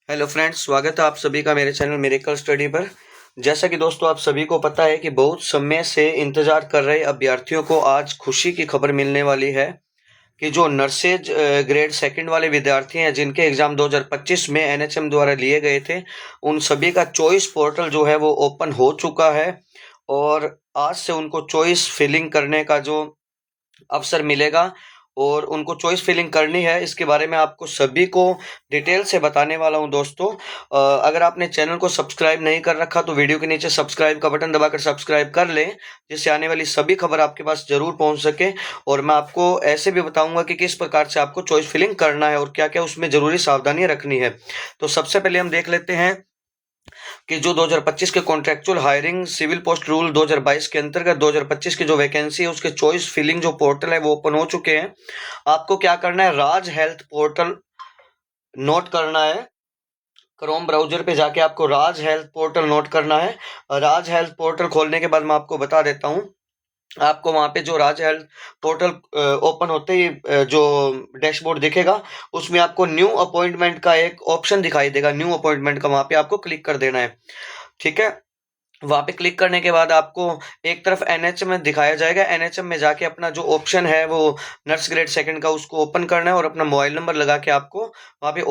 Hello friends, स्वागत है आप सभी का मेरे चैनल मिरेकल स्टडी पर। जैसा कि दोस्तों आप सभी को पता है कि बहुत समय से इंतजार कर रहे अभ्यर्थियों को आज खुशी की खबर मिलने वाली है कि जो नर्सेज ग्रेड सेकंड वाले विद्यार्थी हैं जिनके एग्जाम 2025 में एनएचएम द्वारा लिए गए थे, उन सभी का चॉइस पोर्टल जो है वो ओपन हो चुका है और आज से उनको चॉइस फिलिंग करने का जो अवसर मिलेगा और उनको चॉइस फिलिंग करनी है, इसके बारे में आपको सभी को डिटेल से बताने वाला हूं दोस्तों। अगर आपने चैनल को सब्सक्राइब नहीं कर रखा तो वीडियो के नीचे सब्सक्राइब का बटन दबाकर सब्सक्राइब कर लें, जिससे आने वाली सभी खबर आपके पास जरूर पहुंच सके। और मैं आपको ऐसे भी बताऊंगा कि किस प्रकार से आपको चॉइस फिलिंग करना है और क्या क्या उसमें जरूरी सावधानियां रखनी है। तो सबसे पहले हम देख लेते हैं कि जो 2025 के contractual hiring civil post rule 2022 के अंतर्गत 2025 की जो वैकेंसी है उसके चॉइस फिलिंग जो पोर्टल है वो ओपन हो चुके हैं। आपको क्या करना है, राज हेल्थ पोर्टल नोट करना है। क्रोम ब्राउजर पे जाके आपको राज हेल्थ पोर्टल नोट करना है। राज हेल्थ पोर्टल खोलने के बाद मैं आपको बता देता हूँ, आपको वहां पे जो राज हेल्थ पोर्टल ओपन होते ही जो डैशबोर्ड दिखेगा उसमें आपको न्यू अपॉइंटमेंट का एक ऑप्शन दिखाई देगा। न्यू अपॉइंटमेंट का वहां पे आपको क्लिक कर देना है। ठीक है, वहां पे क्लिक करने के बाद आपको एक तरफ एनएचएम में दिखाया जाएगा। एनएचएम में जाके अपना जो ऑप्शन है वो नर्स ग्रेड सेकंड का उसको ओपन करना है और अपना मोबाइल नंबर लगा के आपको वहां पे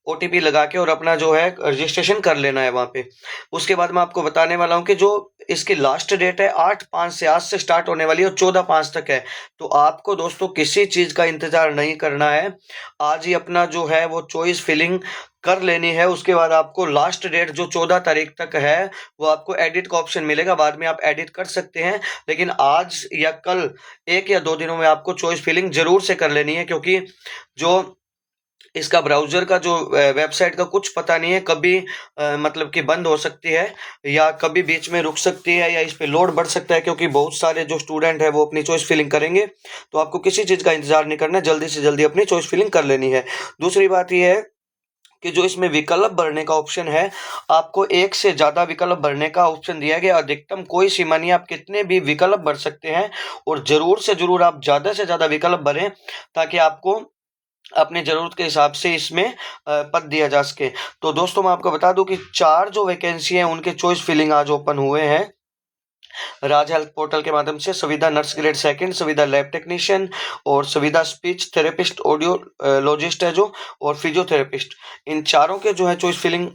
ओटीपी लगा के और अपना जो है रजिस्ट्रेशन कर लेना है वहां पे। उसके बाद मैं आपको बताने वाला हूँ कि जो इसकी लास्ट डेट है 8/5 से, आज से स्टार्ट होने वाली है और 14/5 तक है। तो आपको दोस्तों किसी चीज का इंतजार नहीं करना है, आज ही अपना जो है वो चॉइस फिलिंग कर लेनी है। उसके बाद आपको लास्ट डेट जो 14 तारीख तक है वो आपको एडिट का ऑप्शन मिलेगा, बाद में आप एडिट कर सकते हैं, लेकिन आज या कल 1 या 2 दिनों में आपको चॉइस फिलिंग जरूर से कर लेनी है, क्योंकि जो इसका ब्राउज़र का जो वेबसाइट का कुछ पता नहीं है, कभी मतलब कि बंद हो सकती है या कभी बीच में रुक सकती है या इस पे लोड बढ़ सकता है, क्योंकि बहुत सारे जो स्टूडेंट है वो अपनी चॉइस फिलिंग करेंगे। तो आपको किसी चीज़ का इंतज़ार नहीं करना है, जल्दी से जल्दी अपनी चॉइस फिलिंग कर लेनी है। दूसरी बात ये है कि जो इसमें विकल्प भरने का ऑप्शन है, आपको एक से ज़्यादा विकल्प भरने का ऑप्शन दिया गया। अधिकतम कोई सीमा नहीं है, आप कितने भी विकल्प भर सकते हैं और ज़रूर से ज़रूर आप ज़्यादा से ज़्यादा विकल्प भरें, ताकि आपको अपने ज़रूरत के हिसाब से इसमें पद दिया जा सके। तो दोस्तों मैं आपको बता दूं कि 4 जो वैकेंसी हैं उनके चॉइस फिलिंग आज ओपन हुए हैं राज हेल्थ पोर्टल के माध्यम से। संविदा नर्स ग्रेड सेकंड, संविदा लैब टेक्नीशियन और संविदा स्पीच थेरेपिस्ट, ऑडियोलॉजिस्ट है जो, और फिजियोथेरेपिस्ट, इन चारों के जो है चॉइस फिलिंग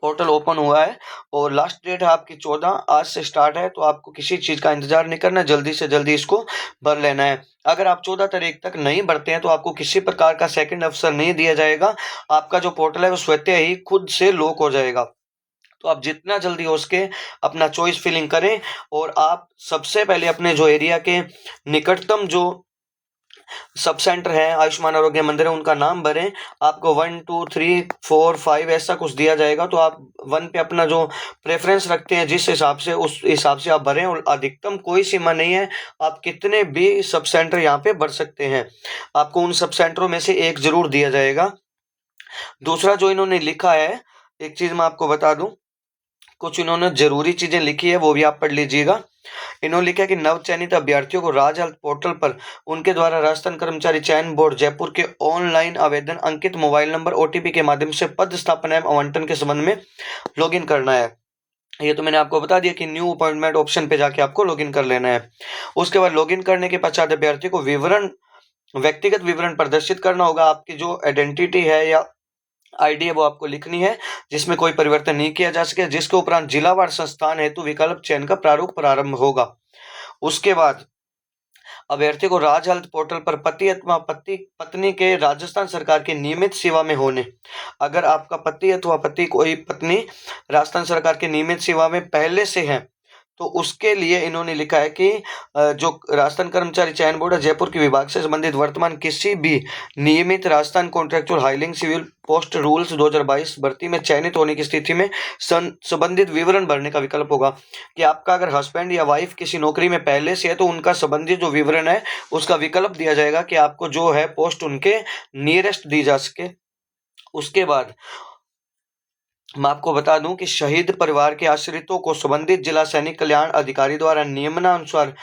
पोर्टल ओपन हुआ है और लास्ट डेट है आपकी 14, आज से स्टार्ट है। तो आपको किसी चीज का इंतजार नहीं करना, जल्दी से जल्दी इसको भर लेना है। अगर आप 14 तारीख तक नहीं भरते हैं तो आपको किसी प्रकार का सेकंड अवसर नहीं दिया जाएगा। आपका जो पोर्टल है वो स्वतः ही खुद से लॉक हो जाएगा। तो आप जितना जल्दी हो सके अपना चॉइस फिलिंग करें और आप सबसे पहले अपने जो एरिया के निकटतम जो सब सेंटर है, आयुष्मान आरोग्य मंदिर है, उनका नाम भरें। आपको 1 2 3 4 5 ऐसा कुछ दिया जाएगा, तो आप 1 पे अपना जो प्रेफरेंस रखते हैं जिस हिसाब से, उस हिसाब से आप भरें। और अधिकतम कोई सीमा नहीं है, आप कितने भी सब सेंटर यहाँ पे भर सकते हैं, आपको उन सब सेंटरों में से एक जरूर दिया जाएगा। दूसरा जो इन्होंने लिखा है, एक चीज मैं आपको बता दूं, कुछ इन्होंने जरूरी चीजें लिखी है वो भी आप पढ़ लीजिएगा। इन्होंने लिखा कि नव चयनित अभ्यर्थियों को राज हेल्थ पोर्टल पर उनके द्वारा राजस्थान कर्मचारी चयन बोर्ड जयपुर के ऑनलाइन आवेदन अंकित मोबाइल नंबर ओटीपी के माध्यम से पद स्थापना एवं आवंटन के संबंध में लॉगिन करना है। ये तो मैंने आपको बता दिया कि न्यू अपॉइंटमेंट ऑप्शन पे जाके आपको लॉगिन कर लेना है। उसके बाद लॉगिन करने के पश्चात अभ्यर्थी को व्यक्तिगत विवरण प्रदर्शित करना होगा। आपकी जो आइडेंटिटी है या आईडी है वो आपको लिखनी है, जिसमें कोई परिवर्तन नहीं किया जा सके, जिसके उपरांत जिलावार संस्थान हेतु विकल्प चयन का प्रारूप प्रारंभ होगा। उसके बाद अभ्यर्थी को राज हेल्थ पोर्टल पर पति अथवा पति पत्नी के राजस्थान सरकार की नियमित सेवा में होने, अगर आपका पति अथवा पति कोई पत्नी राजस्थान सरकार की नियमित सेवा में पहले से है, तो उसके लिए इन्होंने लिखा है कि जो राजस्थान कर्मचारी चयन बोर्ड है जयपुर के विभाग से संबंधित वर्तमान किसी भी नियमित Rajasthan contractual hiring civil post rules 2022 भर्ती में चयनित होने की स्थिति में संबंधित विवरण भरने का विकल्प होगा। कि आपका अगर हस्बैंड या वाइफ किसी नौकरी में पहले से है तो उनका संबंधित जो विवरण है उसका विकल्प दिया जाएगा कि आपको जो है पोस्ट उनके नियरेस्ट दी जा सके। उसके बाद मैं आपको बता दूं कि शहीद परिवार के आश्रितों को संबंधित जिला सैनिक कल्याण अधिकारी द्वारा नियमानुसार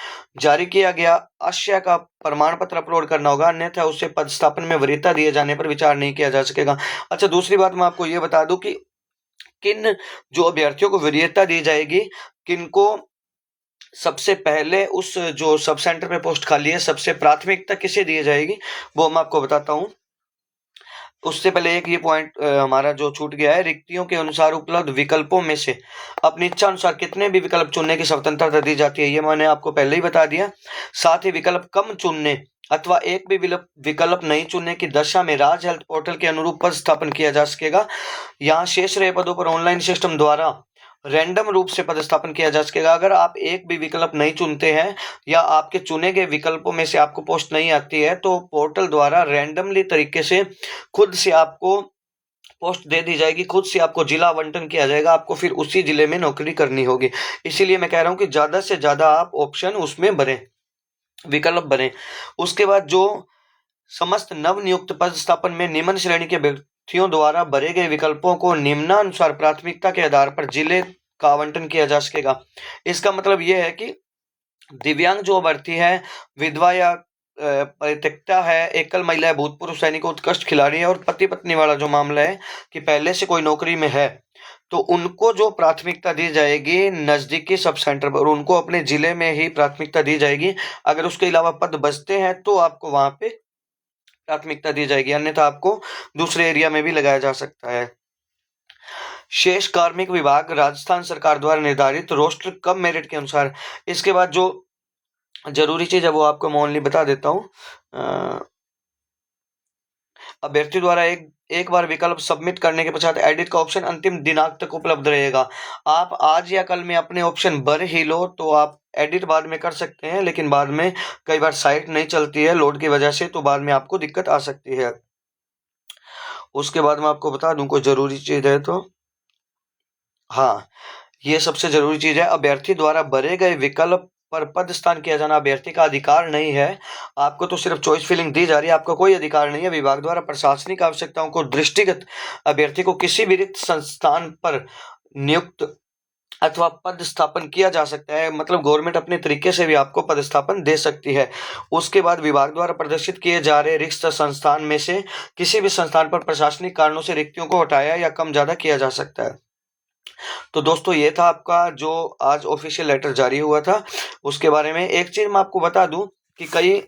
जारी किया गया आशय का प्रमाण पत्र अपलोड करना होगा, अन्यथा उसे पदस्थापन में वरीयता दिए जाने पर विचार नहीं किया जा सकेगा। अच्छा, दूसरी बात मैं आपको ये बता दूं कि किन जो अभ्यर्थियों को वरीयता दी जाएगी, किनको सबसे पहले उस जो सब सेंटर पे पोस्ट खाली है सबसे प्राथमिकता किसे दी जाएगी, वो मैं आपको बताता हूँ। उससे पहले एक ये पॉइंट हमारा जो छूट गया है, रिक्तियों के अनुसार उपलब्ध विकल्पों में से अपनी इच्छा अनुसार कितने भी विकल्प चुनने की स्वतंत्रता दी जाती है, ये मैंने आपको पहले ही बता दिया। साथ ही विकल्प कम चुनने अथवा एक भी विकल्प नहीं चुनने की दशा में राज हेल्थ पोर्टल के अनुरूप पद स्थापन किया जा सकेगा। यहाँ शेष रहे पदों पर ऑनलाइन सिस्टम द्वारा रैंडम रूप से पदस्थापन किया जा सकेगा। अगर आप एक भी विकल्प नहीं चुनते हैं या आपके चुने गए विकल्पों में से आपको पोस्ट नहीं आती है, तो पोर्टल द्वारा रैंडमली तरीके से खुद से आपको पोस्ट दे दी जाएगी, खुद से आपको जिला आवंटन किया जाएगा, आपको फिर उसी जिले में नौकरी करनी होगी। इसीलिए मैं कह रहा हूं कि ज्यादा से ज्यादा आप ऑप्शन उसमें भरें, विकल्प भरें। उसके बाद जो समस्त नव नियुक्त पद स्थापन में निम्न श्रेणी के व्यक्तियों द्वारा भरे गए विकल्पों को निम्नानुसार प्राथमिकता के आधार पर जिले का आवंटन किया जा सकेगा। इसका मतलब यह है कि दिव्यांग जो अभ्यर्थी है, विधवा या परित्यक्ता है, एकल महिला है, भूतपूर्व सैनिक, उत्कृष्ट खिलाड़ी है और पति पत्नी वाला जो मामला है कि पहले से कोई नौकरी में है, तो उनको जो प्राथमिकता दी जाएगी नजदीकी सब सेंटर पर, उनको अपने जिले में ही प्राथमिकता दी जाएगी। अगर उसके अलावा पद बचते हैं तो आपको वहां पे प्राथमिकता दी जाएगी, अन्यथा आपको दूसरे एरिया में भी लगाया जा सकता है। शेष कार्मिक विभाग राजस्थान सरकार द्वारा निर्धारित रोस्टर कम मेरिट के अनुसार। इसके बाद जो जरूरी चीज है वो आपको मैं ओनली बता देता हूँ। अभ्यर्थी द्वारा एक बार विकल्प सबमिट करने के पश्चात एडिट का ऑप्शन अंतिम दिनांक तक उपलब्ध रहेगा। आप आज या कल में अपने ऑप्शन भर ही लो तो आप एडिट बाद में कर सकते हैं, लेकिन बाद में कई बार साइट नहीं चलती है लोड की वजह से, तो बाद में आपको दिक्कत आ सकती है। उसके बाद मैं आपको बता दूं कोई जरूरी चीज है तो, हाँ, ये सबसे जरूरी चीज है, अभ्यर्थी द्वारा भरे गए विकल्प पर पद स्थान किया जाना अभ्यर्थी का अधिकार नहीं है। आपको तो सिर्फ चॉइस फिलिंग दी जा रही है, आपका कोई अधिकार नहीं है। विभाग द्वारा प्रशासनिक आवश्यकताओं को दृष्टिगत अभ्यर्थी को किसी भी रिक्त संस्थान पर नियुक्त अथवा पद स्थापन किया जा सकता है, मतलब गवर्नमेंट अपने तरीके से भी आपको पदस्थापन दे सकती है। उसके बाद विभाग द्वारा प्रदर्शित किए जा रहे रिक्त संस्थान में से किसी भी संस्थान पर प्रशासनिक कारणों से रिक्तियों को हटाया या कम ज्यादा किया जा सकता है। तो दोस्तों ये था आपका जो आज ऑफिशियल लेटर जारी हुआ था उसके बारे में। एक चीज मैं आपको बता दूं कि कई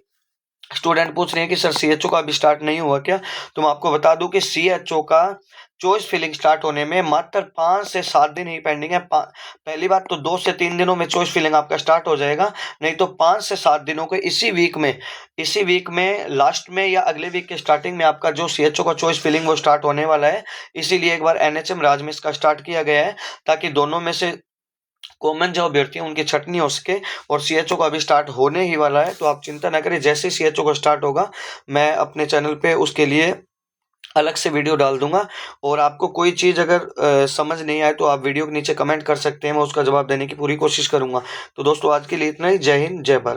स्टूडेंट पूछ रहे हैं कि सर सीएचओ का अभी स्टार्ट नहीं हुआ क्या, तो मैं आपको बता दूं कि सीएचओ का चॉइस फिलिंग स्टार्ट होने में मात्र 5 से 7 दिन ही पेंडिंग है। पहली बात तो 2 से 3 दिनों में चॉइस फिलिंग आपका स्टार्ट हो जाएगा, नहीं तो 5 से 7 दिनों के इसी वीक में लास्ट में या अगले वीक के स्टार्टिंग में आपका जो सीएचओ का चॉइस फिलिंग वो स्टार्ट होने वाला है। इसीलिए एक बार एनएचएम राजमिस का स्टार्ट किया गया है ताकि दोनों में से कॉमन जो अभ्यर्थी हैं उनकी छटनी हो सके, और सीएचओ का अभी स्टार्ट होने ही वाला है, तो आप चिंता ना करें, जैसे सीएचओ का स्टार्ट होगा मैं अपने चैनल पे उसके लिए अलग से वीडियो डाल दूंगा। और आपको कोई चीज़ अगर समझ नहीं आए तो आप वीडियो के नीचे कमेंट कर सकते हैं, मैं उसका जवाब देने की पूरी कोशिश करूंगा। तो दोस्तों आज के लिए इतना ही। जय हिंद, जय भारत।